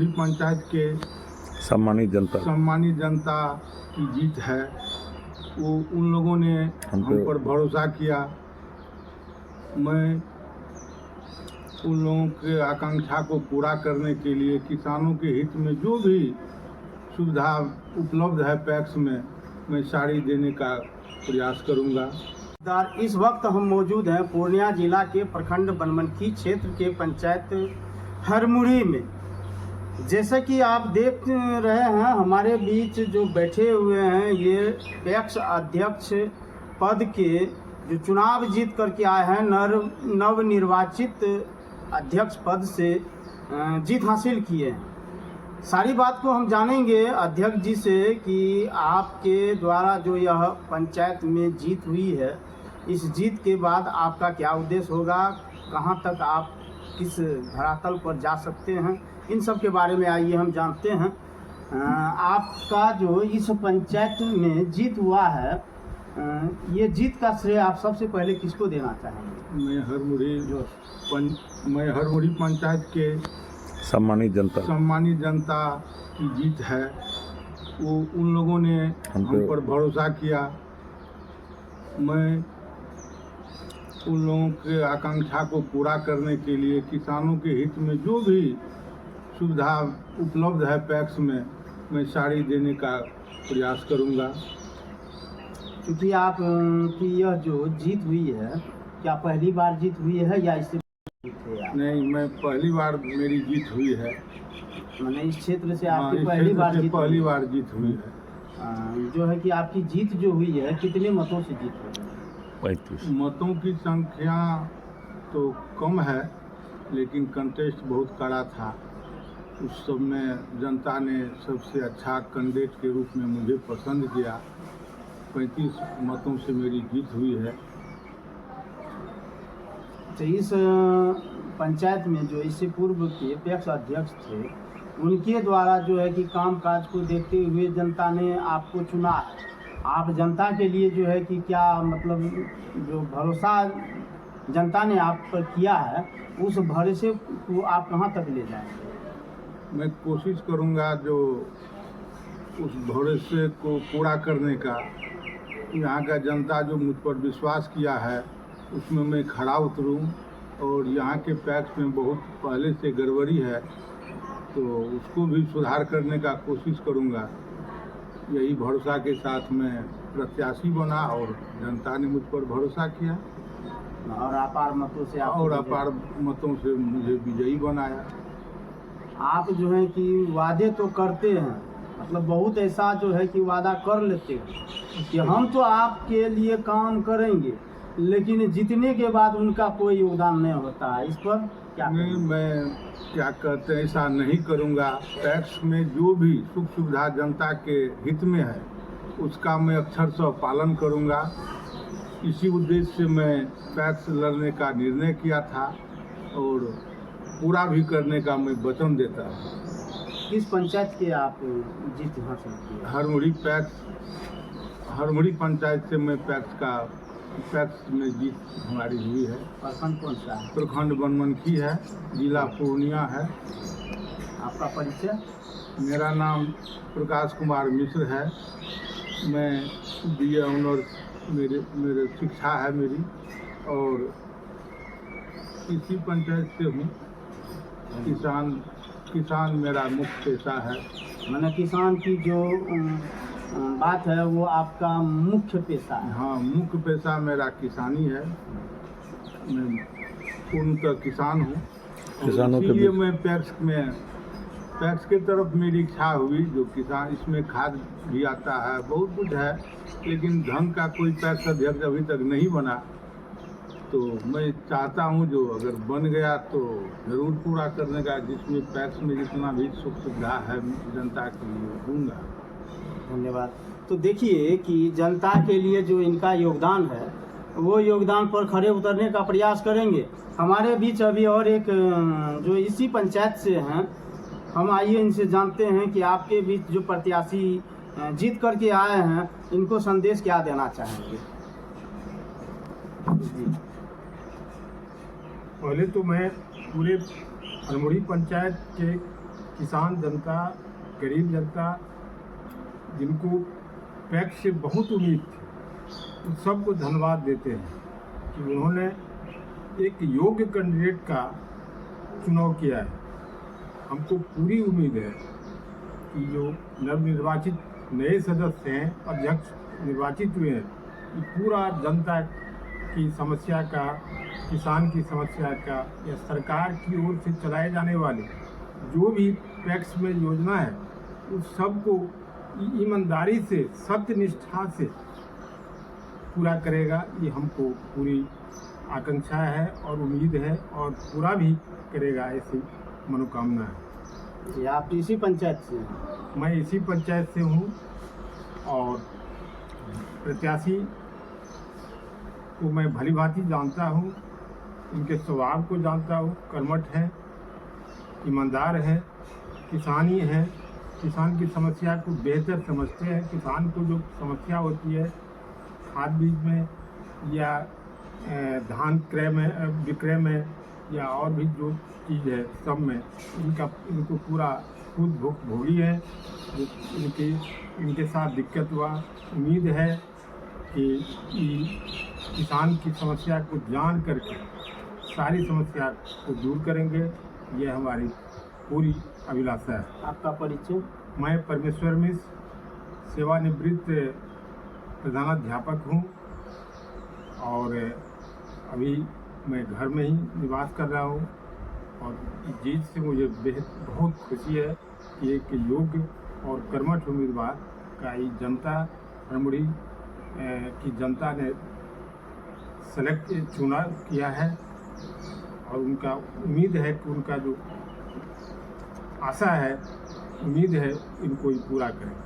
हरमुरी पंचायत के सम्मानित जनता की जीत है। वो उन लोगों ने हम पर भरोसा किया। मैं उन लोगों के आकांक्षा को पूरा करने के लिए किसानों के हित में जो भी सुविधा उपलब्ध है पैक्स में, मैं सारी देने का प्रयास करूंगा। इस वक्त हम मौजूद हैं पूर्णिया जिला के प्रखंड बनमनखी क्षेत्र के पंचायत हरमुरी में। जैसा कि आप देख रहे हैं, हमारे बीच जो बैठे हुए हैं ये पैक्स अध्यक्ष पद के जो चुनाव जीत करके आए हैं, नवनिर्वाचित अध्यक्ष पद से जीत हासिल किए हैं। सारी बात को हम जानेंगे अध्यक्ष जी से कि आपके द्वारा जो यह पंचायत में जीत हुई है, इस जीत के बाद आपका क्या उद्देश्य होगा, कहां तक आप किस धरातल पर जा सकते हैं, इन सब के बारे में आइए हम जानते हैं। आपका जो इस पंचायत में जीत हुआ है, ये जीत का श्रेय आप सबसे पहले किसको देना चाहेंगे? मैं हरमुरी पंचायत के सम्मानित जनता की जीत है। वो उन लोगों ने हम पर भरोसा किया। मैं उन लोगों के आकांक्षा को पूरा करने के लिए किसानों के हित में जो भी सुविधा उपलब्ध है पैक्स में, मैं सारी देने का प्रयास करूंगा। क्योंकि आप की यह जो जीत हुई है, क्या पहली बार जीत हुई है या इससे नहीं, मैं पहली बार मेरी जीत हुई है। मैंने इस क्षेत्र से आपकी पहली बार जीत हुई है। जो है कि आपकी जीत जो हुई है, कितने मतों से जीत हुई है? 35 मतों की संख्या तो कम है, लेकिन कंटेस्ट बहुत कड़ा था। उस समय जनता ने सबसे अच्छा कैंडिडेट के रूप में मुझे पसंद किया। 35 मतों से मेरी जीत हुई है। तो इस पंचायत में जो इससे पूर्व के पैक्स अध्यक्ष थे, उनके द्वारा जो है कि कामकाज को देखते हुए जनता ने आपको चुना है। आप जनता के लिए जो है कि क्या मतलब जो भरोसा जनता ने आप पर किया है, उस भरोसे को आप कहां तक ले जाएंगे? मैं कोशिश करूंगा जो उस भरोसे को पूरा करने का। यहाँ का जनता जो मुझ पर विश्वास किया है, उसमें मैं खड़ा उतरूं। और यहाँ के पैक्स में बहुत पहले से गड़बड़ी है, तो उसको भी सुधार करने का कोशिश करूँगा। यही भरोसा के साथ मैं प्रत्याशी बना और जनता ने मुझ पर भरोसा किया और अपार मतों से मुझे विजयी बनाया। आप जो है कि वादे तो करते हैं, मतलब बहुत ऐसा जो है कि वादा कर लेते हैं कि हम तो आपके लिए काम करेंगे, लेकिन जीतने के बाद उनका कोई योगदान नहीं होता है। इस पर क्या मैं क्या कहते हैं, ऐसा नहीं करूंगा। टैक्स में जो भी सुख सुविधा जनता के हित में है, उसका मैं अक्षरशः पालन करूंगा। इसी उद्देश्य से मैं टैक्स लड़ने का निर्णय किया था और पूरा भी करने का मैं वचन देता हूँ। किस पंचायत के आप जीत हासिल किए? हरमुरी पंचायत से मैं पैक्स में जीत हमारी हुई है। प्रखंड कौन सा है? प्रखंड बनमनखी है, जिला पूर्णिया है। आपका परिचय? मेरा नाम प्रकाश कुमार मिश्र है। मैं BA ऑनर्स मेरे शिक्षा है मेरी, और इसी पंचायत से हूँ। किसान मेरा मुख्य पेशा है। मैंने किसान की जो बात है वो आपका मुख्य पेशा है? हाँ, मुख्य पेशा मेरा किसानी है। मैं पूर्णतः किसान हूँ। इसलिए मैं पैक्स के तरफ मेरी इच्छा हुई। जो किसान, इसमें खाद भी आता है, बहुत कुछ है, लेकिन ढंग का कोई पैक्स अध्यक्ष अभी तक नहीं बना। तो मैं चाहता हूं जो अगर बन गया तो ज़रूर पूरा करने का, जिसमें पैक्स में जितना भी सुख सुविधा है जनता के लिए दूंगा। धन्यवाद। तो देखिए कि जनता के लिए जो इनका योगदान है, वो योगदान पर खड़े उतरने का प्रयास करेंगे। हमारे बीच अभी और एक जो इसी पंचायत से हैं, हम आइए इनसे जानते हैं कि आपके बीच जो प्रत्याशी जीत करके आए हैं, इनको संदेश क्या देना चाहेंगे? पहले तो मैं पूरे हरमुरी पंचायत के किसान जनता, गरीब जनता, जिनको पैक्स से बहुत उम्मीद थी, उन सबको धन्यवाद देते हैं कि उन्होंने एक योग्य कैंडिडेट का चुनाव किया है। हमको पूरी उम्मीद है कि जो नवनिर्वाचित नए सदस्य हैं, अध्यक्ष निर्वाचित हुए हैं, ये पूरा जनता की समस्या का, किसान की समस्या का या सरकार की ओर से चलाए जाने वाले जो भी पैक्स में योजना है, उस सबको ईमानदारी से, सत्यनिष्ठा से पूरा करेगा। ये हमको पूरी आकांक्षा है और उम्मीद है, और पूरा भी करेगा, ऐसी मनोकामना है। जी, आप इसी पंचायत से हैं? मैं इसी पंचायत से हूँ और प्रत्याशी को मैं भली भांति जानता हूँ, उनके स्वभाव को जानता हूँ। कर्मठ है, ईमानदार है, किसानी है, किसान की समस्या को बेहतर समझते हैं। किसान को जो समस्या होती है खाद बीज में या धान क्रय में, विक्रय में, या और भी जो चीज़ है, सब में इनको पूरा खुद भोगी है। इनके साथ दिक्कत हुआ। उम्मीद है कि किसान की समस्या को जान करके सारी समस्या को दूर करेंगे। यह हमारी पूरी अभिलाषा है। आपका परिचय? मैं परमेश्वर मिश्र, सेवानिवृत्त प्रधानाध्यापक हूँ और अभी मैं घर में ही निवास कर रहा हूँ। और इस जीत से मुझे बहुत खुशी है कि एक योग्य और कर्मठ उम्मीदवार का ये जनता, हरमुरी की जनता ने चुना किया है, और उनका उम्मीद है कि उनका जो आशा है, उम्मीद है, इनको ही पूरा करें।